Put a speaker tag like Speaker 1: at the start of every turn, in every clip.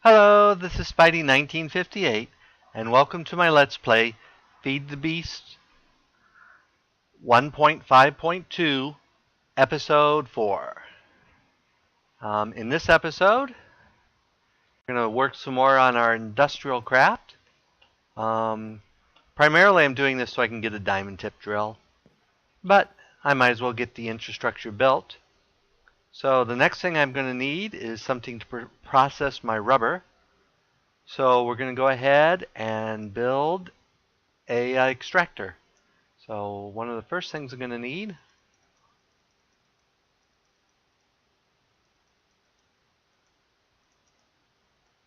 Speaker 1: Hello, this is Spidey1958, and welcome to my Let's Play Feed the Beast 1.5.2, Episode 4. In this episode, we're going to work some more on our industrial craft. Primarily, I'm doing this so I can get a diamond tip drill, but I might as well get the infrastructure built. So the next thing I'm going to need is something to process my rubber. So we're going to go ahead and build a extractor. So one of the first things I'm going to need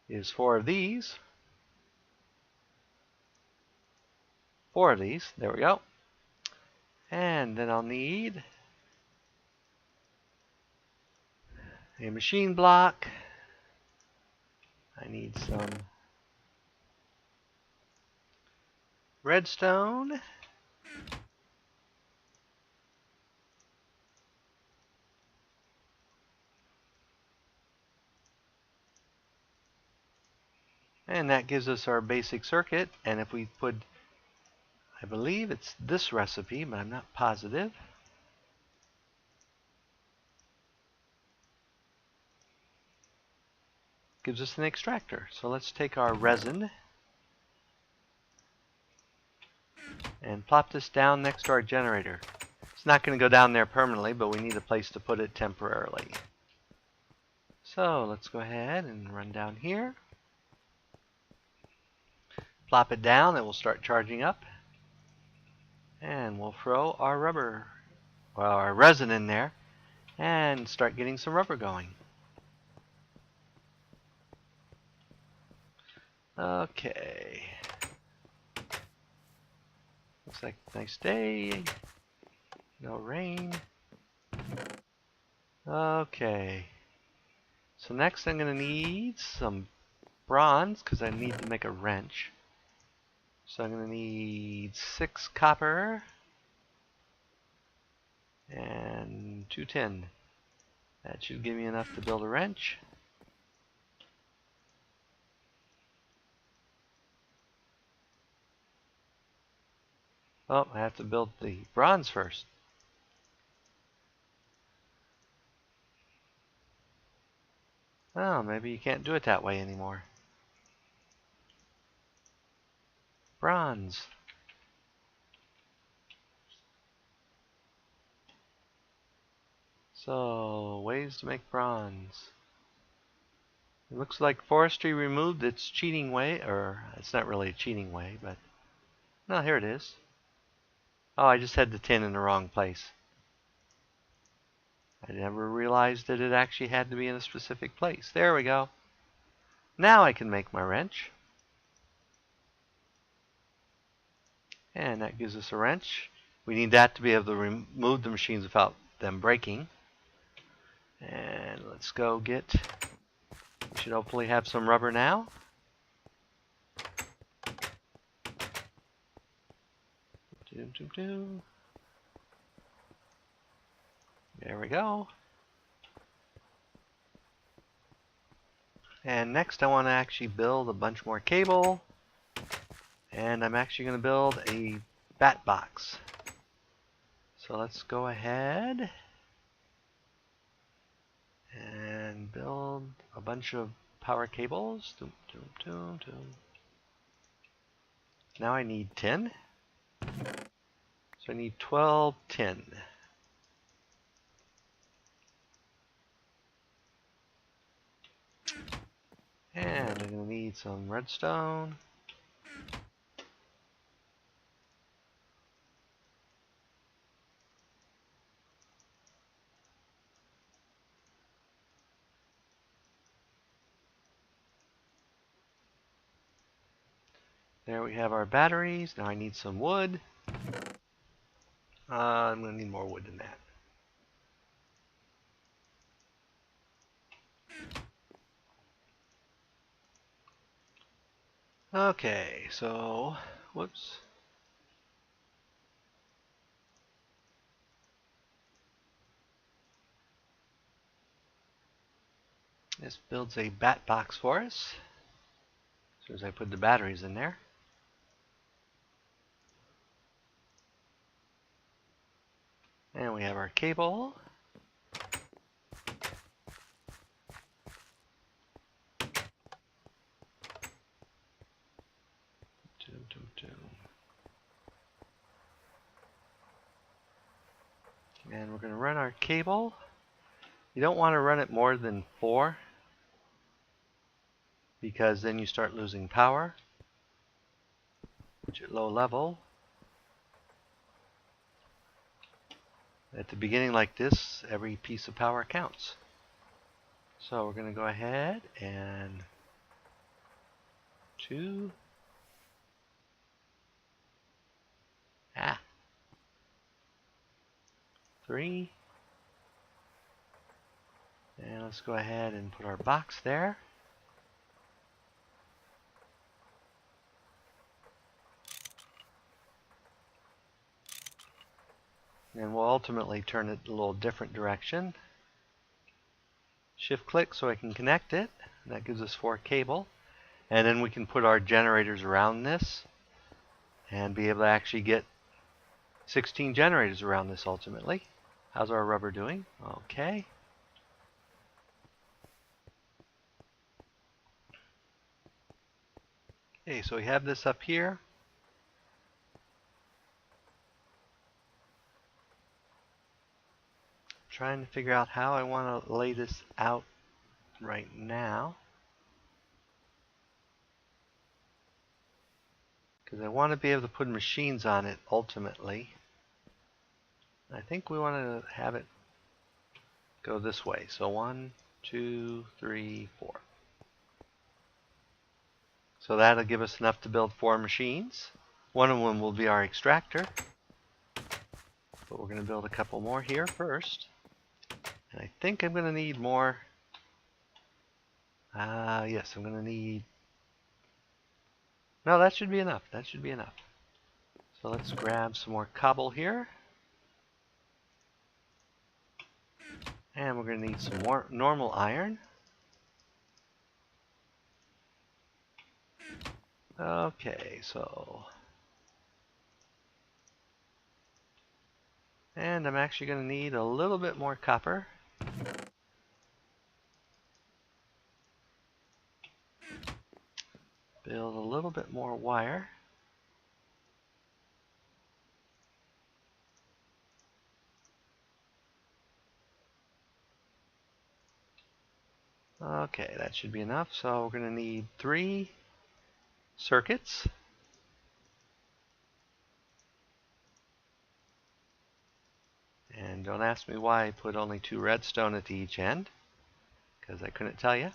Speaker 1: is four of these. There we go. And then I'll need a machine block. I need some redstone. And that gives us our basic circuit. And if we put, I believe it's this recipe, but I'm not positive. Gives us an extractor. So let's take our resin and plop this down next to our generator. It's not going to go down there permanently, but we need a place to put it temporarily. So let's go ahead and run down here. Plop it down, it will start charging up. And we'll throw our our resin in there and start getting some rubber going. Okay. Looks like a nice day. No rain. Okay. So next I'm going to need some bronze because I need to make a wrench. So I'm going to need 6 copper and 2 tin. That should give me enough to build a wrench. Oh, I have to build the bronze first. Oh, maybe you can't do it that way anymore. Bronze. So, ways to make bronze. It looks like forestry removed its cheating way, or it's not really a cheating way, but no, here it is. Oh, I just had the tin in the wrong place. I never realized that it actually had to be in a specific place. There we go. Now I can make my wrench. And that gives us a wrench. We need that to be able to remove the machines without them breaking. And let's go get, we should hopefully have some rubber now. There we go. And next I want to actually build a bunch more cable. And I'm actually going to build a bat box. So let's go ahead and build a bunch of power cables. Now I need 10. So I need 12 tin. And I'm going to need some redstone. There we have our batteries. Now I need some wood. I'm going to need more wood than that. Okay, so, whoops. This builds a bat box for us. as I put the batteries in there. And we have our cable. And we're going to run our cable. You don't want to run it more than 4 because then you start losing power, which at low level. At the beginning like this, every piece of power counts. So we're going to go ahead and 2. 3. And let's go ahead and put our box there. And we'll ultimately turn it a little different direction. Shift click so I can connect it. That gives us 4 cable. And then we can put our generators around this and be able to actually get 16 generators around this ultimately. How's our rubber doing? Okay. Okay, so we have this up here. Trying to figure out how I want to lay this out right now, because I want to be able to put machines on it ultimately. I think we want to have it go this way. So 1, 2, 3, 4. So that'll give us enough to build 4 machines. One of them will be our extractor, but we're going to build a couple more here first. And I think I'm going to need more. Yes, I'm going to need. No, that should be enough. That should be enough. So let's grab some more cobble here. And we're going to need some more normal iron. Okay, so. And I'm actually going to need a little bit more copper. Build a little bit more wire. Okay, that should be enough. So we're going to need 3 circuits. And don't ask me why I put only 2 redstone at each end, because I couldn't tell you.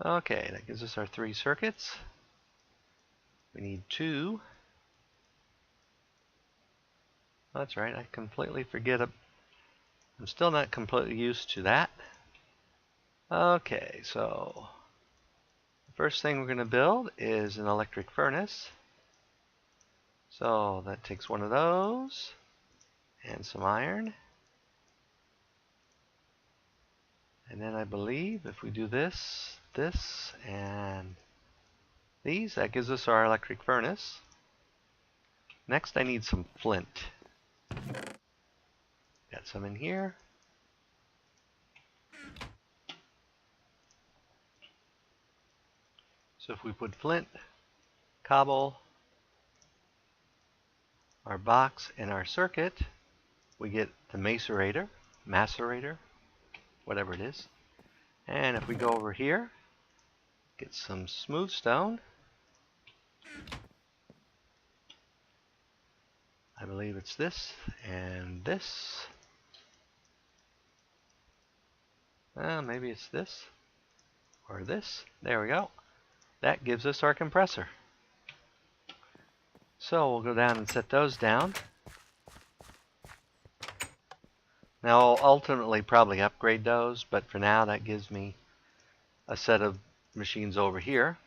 Speaker 1: Okay, that gives us our 3 circuits. We need 2. That's right, I completely forget. I'm still not completely used to that. Okay, so the first thing we're going to build is an electric furnace. So that takes one of those and some iron. And then I believe if we do this, this, and these, that gives us our electric furnace. Next I need some flint. Got some in here. So if we put flint, cobble, our box, and our circuit, we get the macerator, whatever it is. And if we go over here, get some smooth stone. I believe it's this and this. Maybe it's this or this. There we go. That gives us our compressor. So we'll go down and set those down. Now I'll ultimately probably upgrade those, but for now that gives me a set of machines over here.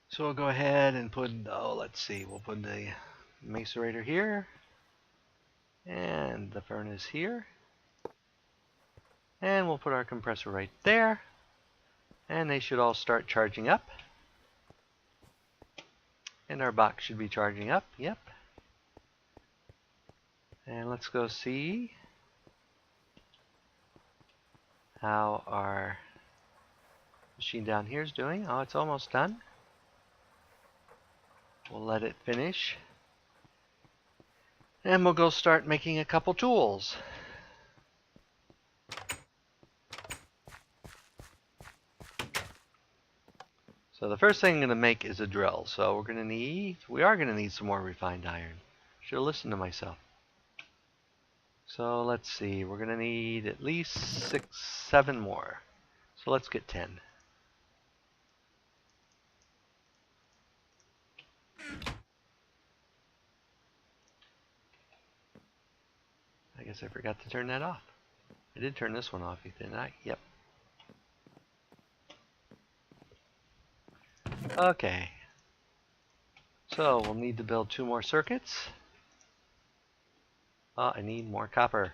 Speaker 1: So we'll go ahead and put, let's see, we'll put the macerator here and the furnace here. And we'll put our compressor right there. And they should all start charging up. And our box should be charging up. Yep. And let's go see how our machine down here is doing. Oh, it's almost done. We'll let it finish. And we'll go start making a couple tools. So the first thing I'm going to make is a drill. So we are going to need some more refined iron. Should have listened to myself. So let's see, we're going to need at least 6, 7 more. So let's get 10. I guess I forgot to turn that off. I did turn this one off, didn't I? Yep. Okay. So we'll need to build 2 more circuits. Oh, I need more copper.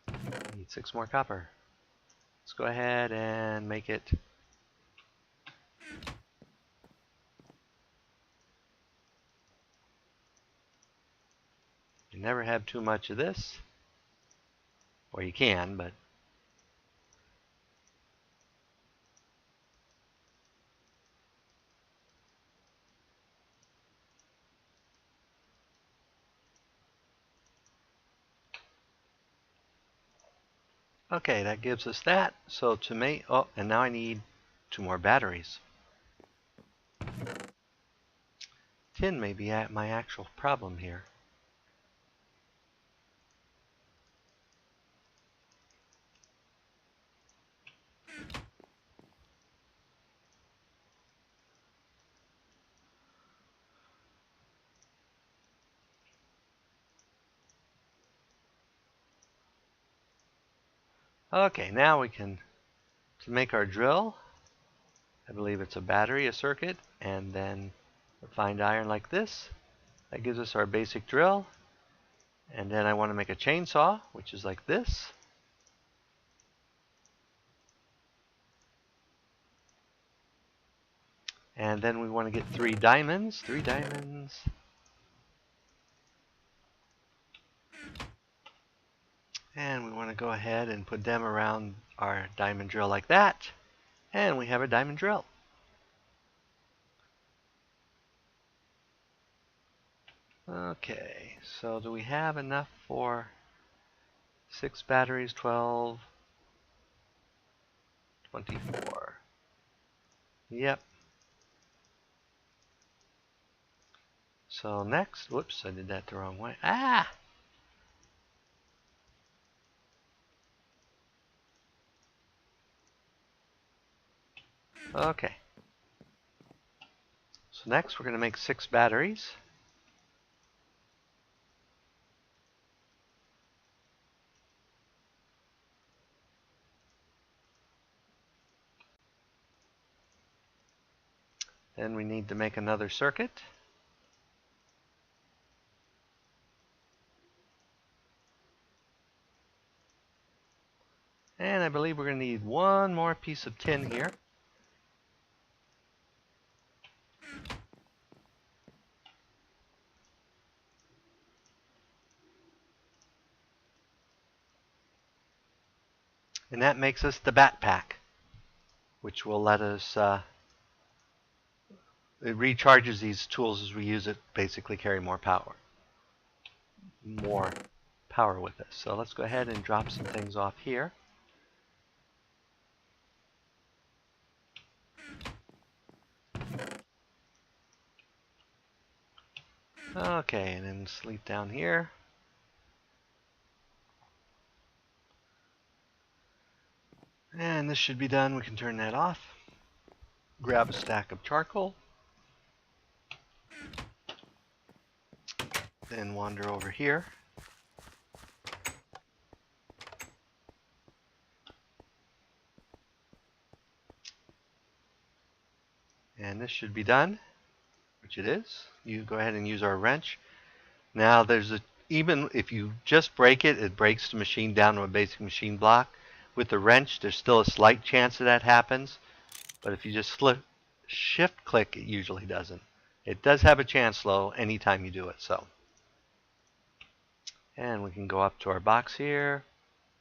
Speaker 1: I need 6 more copper. Let's go ahead and make it. You never have too much of this. Or you can, but okay, that gives us that. So to make, oh, and now I need 2 more batteries. Tin may be my actual problem here. Okay, now we can, to make our drill, I believe it's a battery, a circuit, and then refined iron like this. That gives us our basic drill. And then I want to make a chainsaw, which is like this. And then we want to get 3 diamonds. 3 diamonds. And we want to go ahead and put them around our diamond drill like that. And we have a diamond drill. Okay, so do we have enough for 6 batteries, 12, 24? Yep. So next, whoops, I did that the wrong way. Ah! Okay. So next we're going to make 6 batteries. Then we need to make another circuit. And I believe we're going to need 1 more piece of tin here. And that makes us the bat pack, which will let us, it recharges these tools as we use it, basically carry more power. More power with us. So let's go ahead and drop some things off here. Okay, and then sleep down here. And this should be done. We can turn that off. Grab a stack of charcoal. Then wander over here. And this should be done, which it is. You go ahead and use our wrench. Now there's even if you just break it, it breaks the machine down to a basic machine block. With the wrench, there's still a slight chance that happens, but if you just shift click, it usually doesn't. It does have a chance though anytime you do it. So, and we can go up to our box here,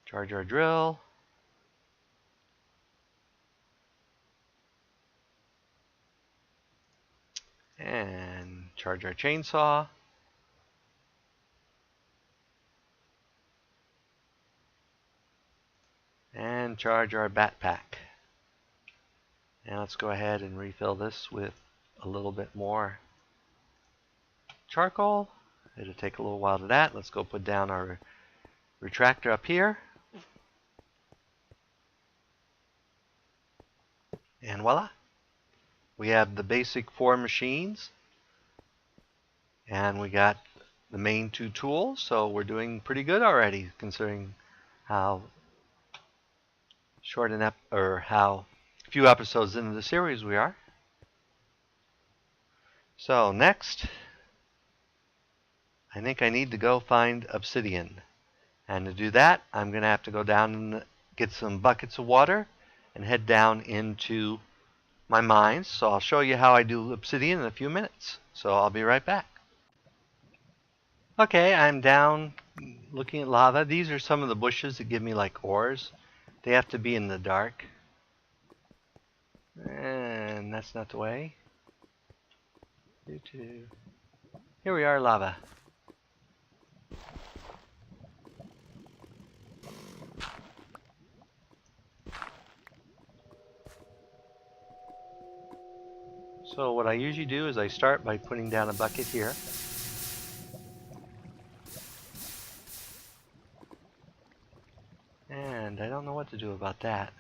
Speaker 1: charge our drill, and charge our chainsaw. And charge our backpack. And let's go ahead and refill this with a little bit more charcoal. It'll take a little while to that. Let's go put down our retractor up here. And voila. We have the basic 4 machines. And we got the main 2 tools. So we're doing pretty good already considering how short how few episodes into the series we are. So next, I think I need to go find obsidian. And to do that, I'm going to have to go down and get some buckets of water and head down into my mines. So I'll show you how I do obsidian in a few minutes. So I'll be right back. Okay, I'm down looking at lava. These are some of the bushes that give me like ores. They have to be in the dark. And that's not the way. Here we are, lava. So what I usually do is I start by putting down a bucket here. And I don't know what to do about that.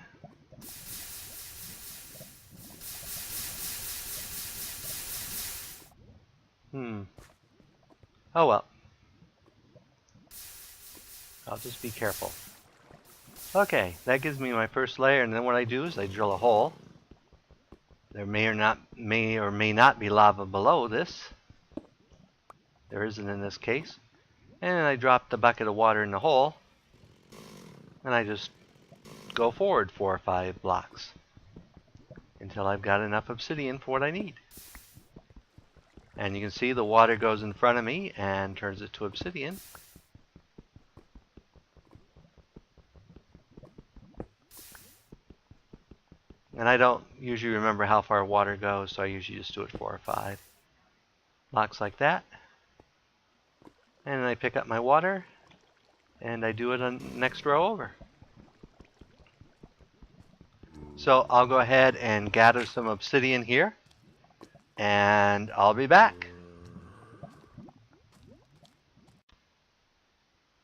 Speaker 1: Oh well. I'll just be careful. Okay, that gives me my first layer, and then what I do is I drill a hole. There may or may not be lava below this. There isn't in this case. And then I drop the bucket of water in the hole, and I just go forward 4 or 5 blocks until I've got enough obsidian for what I need. And you can see the water goes in front of me and turns it to obsidian. And I don't usually remember how far water goes, so I usually just do it 4 or 5 blocks like that. And then I pick up my water, and I do it on the next row over. So I'll go ahead and gather some obsidian here, and I'll be back.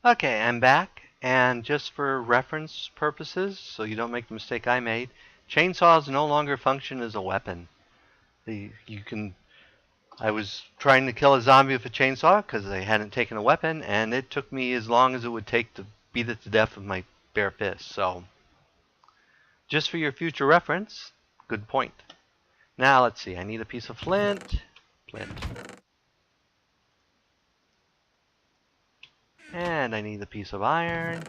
Speaker 1: Okay, I'm back, and just for reference purposes, so you don't make the mistake I made, chainsaws no longer function as a weapon. I was trying to kill a zombie with a chainsaw because I hadn't taken a weapon, and it took me as long as it would take to beat it to death with my bare fist. So, just for your future reference, good point. Now, let's see. I need a piece of flint. And I need a piece of iron.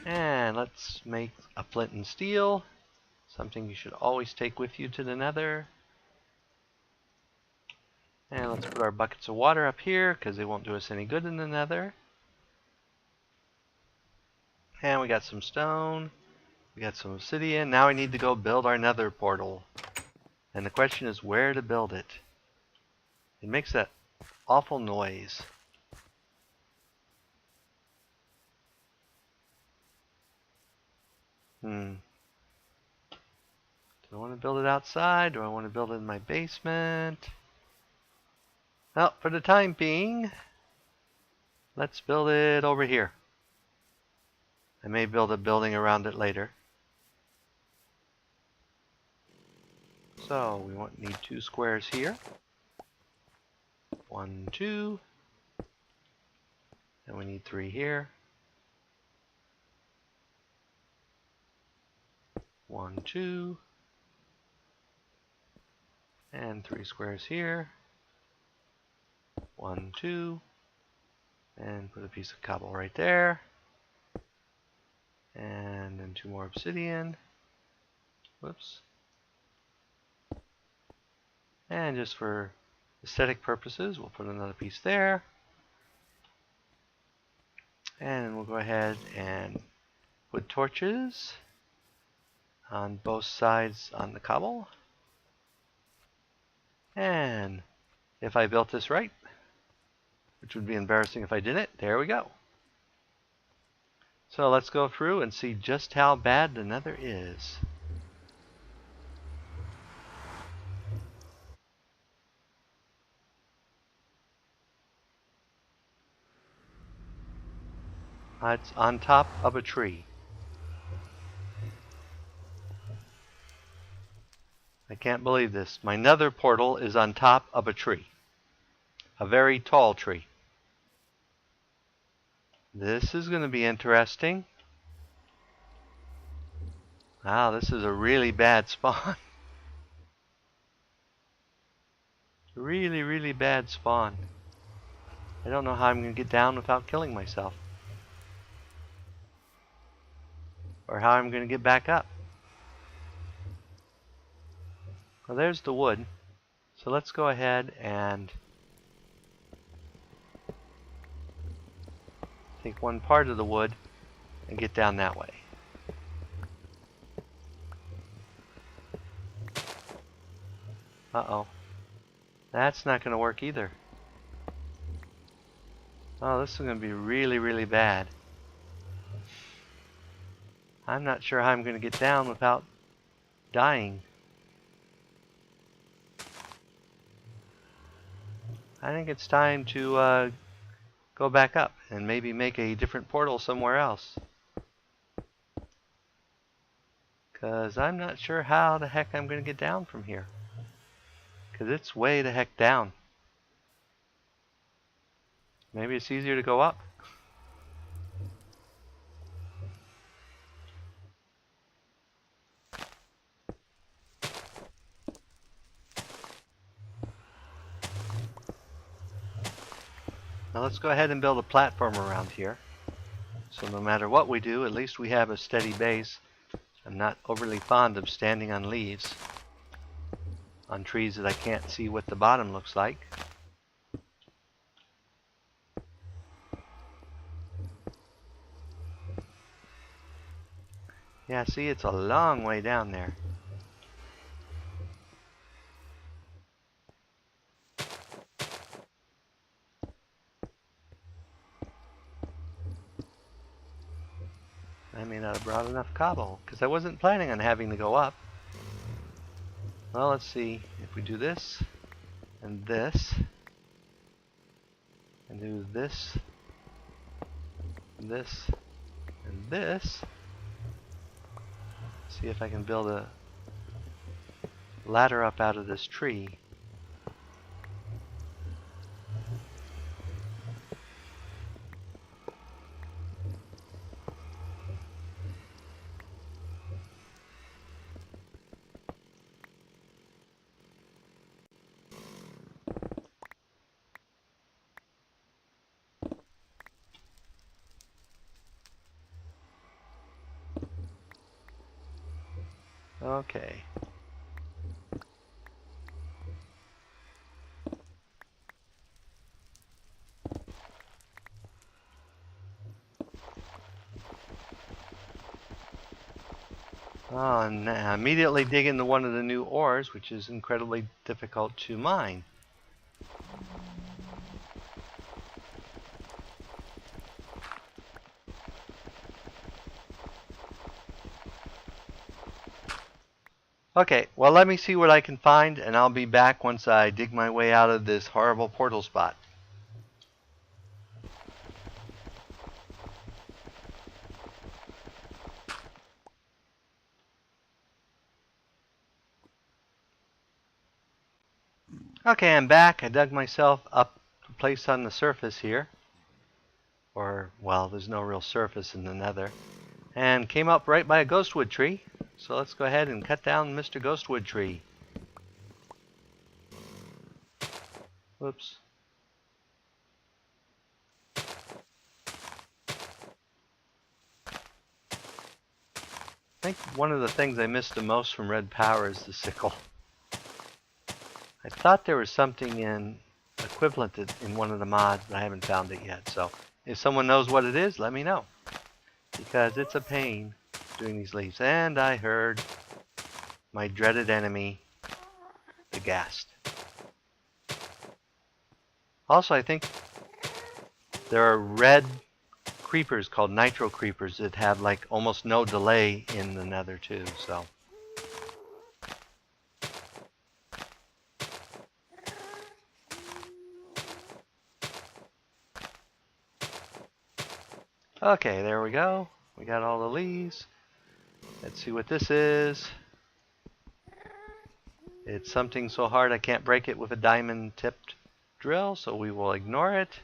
Speaker 1: And let's make a flint and steel. Something you should always take with you to the nether. And let's put our buckets of water up here because they won't do us any good in the nether. And we got some stone. We got some obsidian. Now we need to go build our nether portal. And the question is where to build it. It makes that awful noise. Do I want to build it outside? Do I want to build it in my basement? Well, for the time being, let's build it over here. I may build a building around it later. So we need 2 squares here. 1, 2. And we need 3 here. 1, 2. And 3 squares here. 1, 2. And put a piece of cobble right there. And then 2 more obsidian. Whoops. And just for aesthetic purposes, we'll put another piece there. And we'll go ahead and put torches on both sides on the cobble. And if I built this right, which would be embarrassing if I didn't, there we go. So let's go through and see just how bad the nether is. It's on top of a tree. I can't believe this. My nether portal is on top of a tree. A very tall tree. This is going to be interesting. Wow, this is a really bad spawn. Really, really bad spawn. I don't know how I'm going to get down without killing myself. Or how I'm going to get back up. Well, there's the wood. So let's go ahead and take one part of the wood and get down that way. Uh-oh. That's not going to work either. Oh, this is going to be really, really bad. I'm not sure how I'm going to get down without dying. I think it's time to go back up and maybe make a different portal somewhere else. Because I'm not sure how the heck I'm going to get down from here. Because it's way the heck down. Maybe it's easier to go up. Now let's go ahead and build a platform around here. So no matter what we do, at least we have a steady base. I'm not overly fond of standing on leaves. On trees that I can't see what the bottom looks like. Yeah, see, it's a long way down there. I may not have brought enough cobble, because I wasn't planning on having to go up. Well, let's see. If we do this, and this, and do this, and this, and this, see if I can build a ladder up out of this tree. Okay. Oh, and I immediately dig into one of the new ores, which is incredibly difficult to mine. Okay, well, let me see what I can find, and I'll be back once I dig my way out of this horrible portal spot. Okay, I'm back. I dug myself up a place on the surface here. Or, well, there's no real surface in the nether. And came up right by a ghostwood tree. So let's go ahead and cut down Mr. Ghostwood tree. Whoops. I think one of the things I missed the most from Red Power is the sickle. I thought there was something equivalent in one of the mods, but I haven't found it yet. So if someone knows what it is, let me know. Because it's a pain doing these leaves. And I heard my dreaded enemy, the ghast. Also, I think there are red creepers called nitro creepers that have like almost no delay in the nether too, so. Okay, there we go. We got all the leaves. Let's see what this is. It's something so hard I can't break it with a diamond tipped drill, so we will ignore it.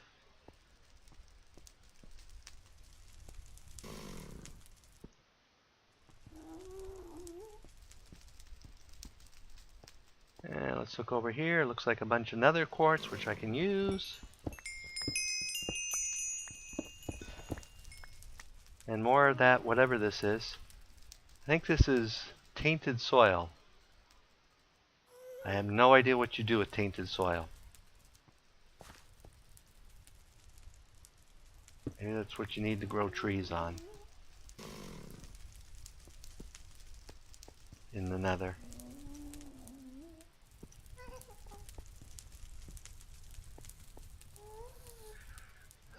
Speaker 1: And let's look over here. Looks like a bunch of nether quartz, which I can use. And more of that, whatever this is. I think this is tainted soil. I have no idea what you do with tainted soil. Maybe that's what you need to grow trees on. In the nether.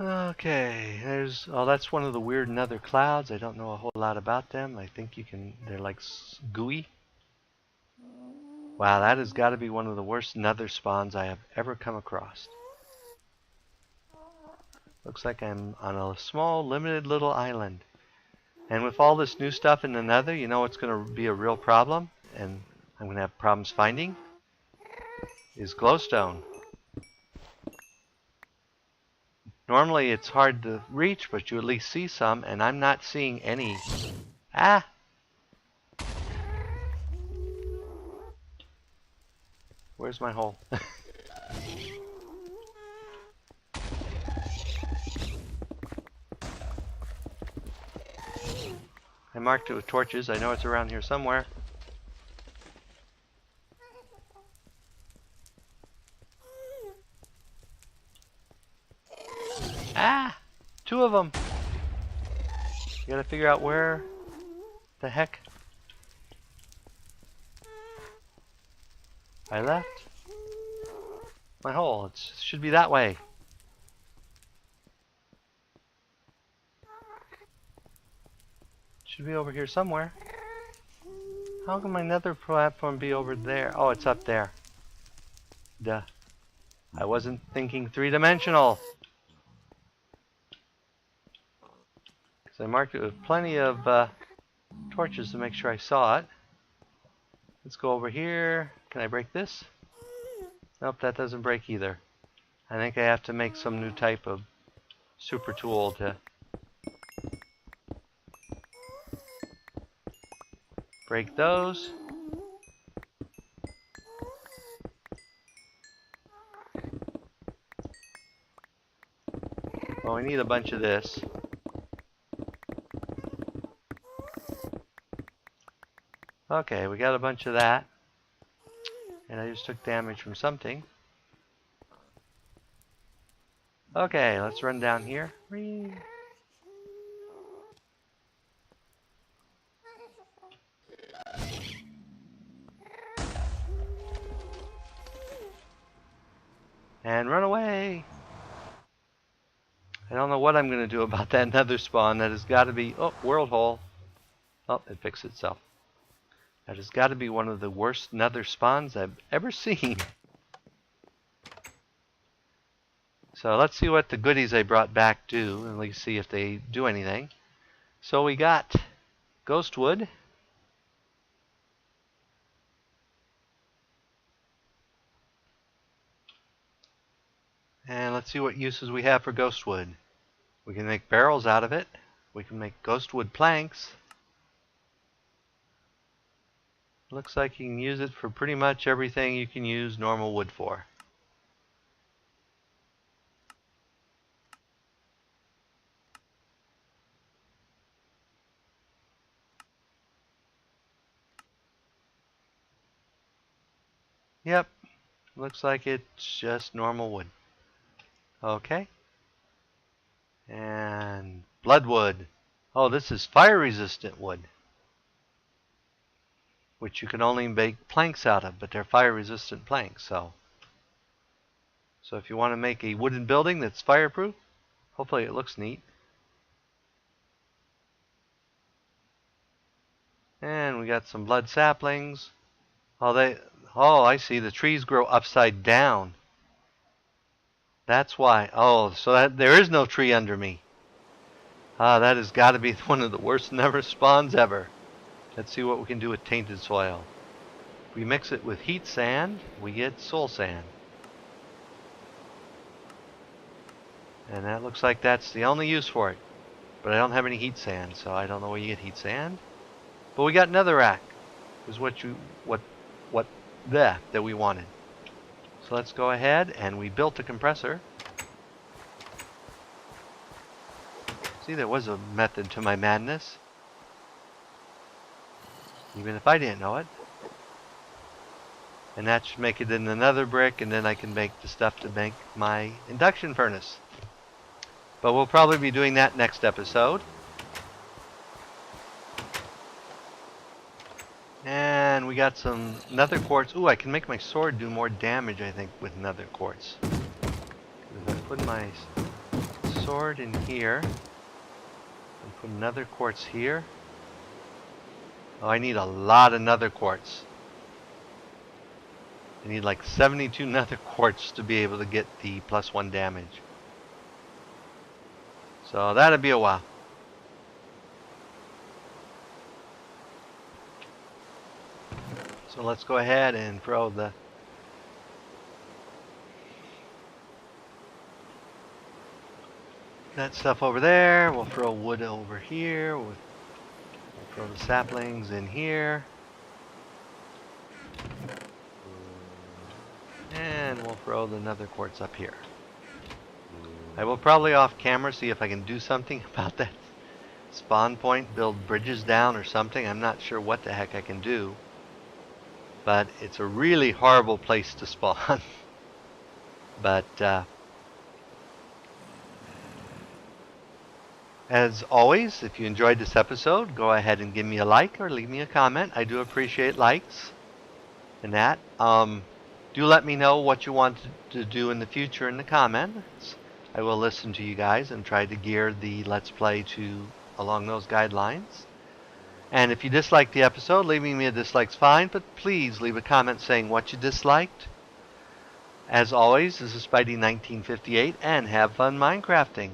Speaker 1: Okay, that's one of the weird nether clouds. I don't know a whole lot about them. I think they're like gooey. Wow, that has got to be one of the worst nether spawns I have ever come across. Looks like I'm on a small, limited little island. And with all this new stuff in the nether, you know what's going to be a real problem, and I'm going to have problems finding, is glowstone. Normally it's hard to reach, but you at least see some, and I'm not seeing any. Ah! Where's my hole? I marked it with torches. I know it's around here somewhere. Ah! 2 of them! You gotta figure out where the heck I left my hole. It should be that way. Should be over here somewhere. How can my nether platform be over there? Oh, it's up there. Duh. I wasn't thinking 3-dimensional. Because I marked it with plenty of torches to make sure I saw it. Let's go over here. Can I break this? Nope, that doesn't break either. I think I have to make some new type of super tool to break those. Well, we need a bunch of this. Okay, we got a bunch of that. And I just took damage from something. Okay, let's run down here. Whee. And run away! I don't know what I'm going to do about that nether spawn. That has got to be... Oh, world hole. Oh, it fixed itself. That has got to be one of the worst nether spawns I've ever seen. So let's see what the goodies I brought back do, and let's see if they do anything. So we got ghost wood. And let's see what uses we have for ghost wood. We can make barrels out of it. We can make ghost wood planks. Looks like you can use it for pretty much everything you can use normal wood for. Yep, looks like it's just normal wood. Okay. And bloodwood. Oh, this is fire-resistant wood, which you can only make planks out of, but they're fire-resistant planks. So if you want to make a wooden building that's fireproof, hopefully it looks neat. And we got some blood saplings. Oh, I see. The trees grow upside down. That's why. Oh, so there is no tree under me. Ah, that has got to be one of the worst never spawns ever. Let's see what we can do with tainted soil. If we mix it with heat sand, we get soul sand. And that looks like that's the only use for it. But I don't have any heat sand, so I don't know where you get heat sand. But we got netherrack. Is what that we wanted. So let's go ahead and we built a compressor. See, there was a method to my madness. Even if I didn't know it. And that should make it in another brick, and then I can make the stuff to make my induction furnace. But we'll probably be doing that next episode. And we got some nether quartz. Ooh, I can make my sword do more damage, I think, with nether quartz. If I put my sword in here, and put nether quartz here. Oh, I need a lot of nether quartz. I need like 72 nether quartz to be able to get the +1 damage. So that'll be a while. So let's go ahead and throw that stuff over there. We'll throw wood over here. We'll throw the saplings in here. And we'll throw the nether quartz up here. I will probably off camera see if I can do something about that spawn point, build bridges down or something. I'm not sure what the heck I can do. But it's a really horrible place to spawn. But as always, if you enjoyed this episode, go ahead and give me a like or leave me a comment. I do appreciate likes and that. Do let me know what you want to do in the future in the comments. I will listen to you guys and try to gear the Let's Play along those guidelines. And if you disliked the episode, leaving me a dislike's fine, but please leave a comment saying what you disliked. As always, this is Spidey1958, and have fun Minecrafting.